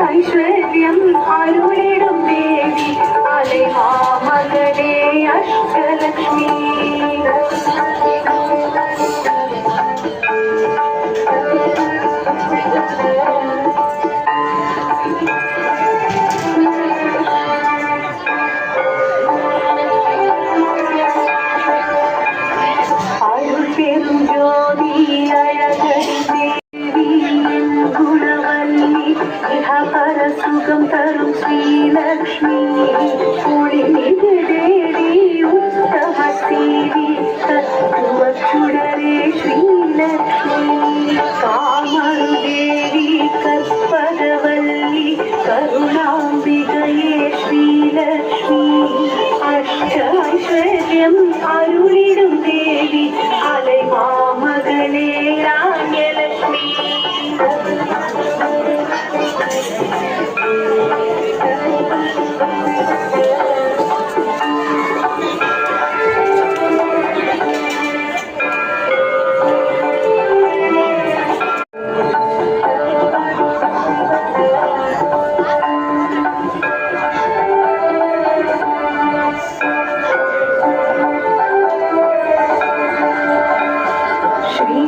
ஐஸ்வர்யம் அருளிடும் தேவி அலைமா மகளே அஷ்டலக்ஷ்மி அருள் பெரும் ஜோதி அழகரி தேவி குணவல்லி இஹபர சுகம் தரும் ஸ்ரீலக்ஷ்மி ஒளிமிகு தேவி உத்தம தேவி தத்துவ சுடரே ஸ்ரீலக்ஷ்மி காமரு தேவி கற்பகவல்லி கருணாம்பிகையே ஸ்ரீலக்ஷ்மி அஷ்ட ஐஸ்வர்யம் அருளிடும் தேவி அலைமா மகளே ராஜ்யலக்ஷ்மி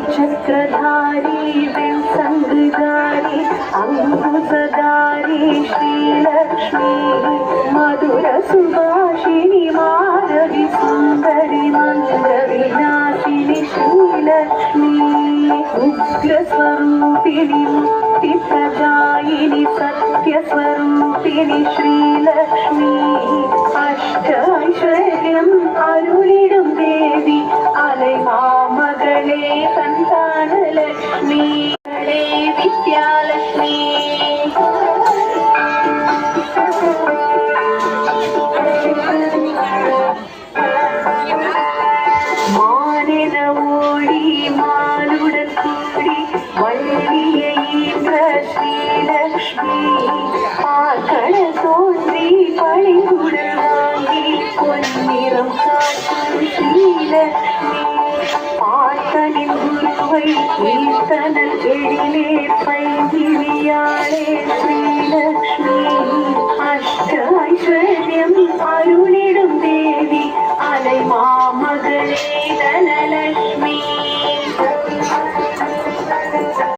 चक्रधारी संगधारी अंकुशधारी श्रीलक्ष्मी मधुर सुभाषिणी माधवी सुंदरी मंत्र विनाशिनी श्रीलक्ष्मी उग्र स्वरूपिणी मुक्ति प्रदायिनी सत्य स्वरूपिणी श्रीलक्ष्मी अष्ट ऐश्वर्यम अरुलिडुम देवी अलैमा मगळे संतानलक्ष्मी विद्यालक्ष्मी மானிட ஓடி மாலுடன் கூடி வள்ளிய ஈன்ற ஸ்ரீலக்ஷ்மி பாக்கட தோன்றி பழிங்குடல் வாங்கி பொன்னிறம் காட்டும் ஸ்ரீலக்ஷ்மி பார்த்தனின் குருவை ஈர்த்தனல் எழிலே பைங்கிழியாளே ஸ்ரீலக்ஷ்மி அஷ்ட ஐஸ்வர்யம் அருளிடும் தேவி அலைமா மகளே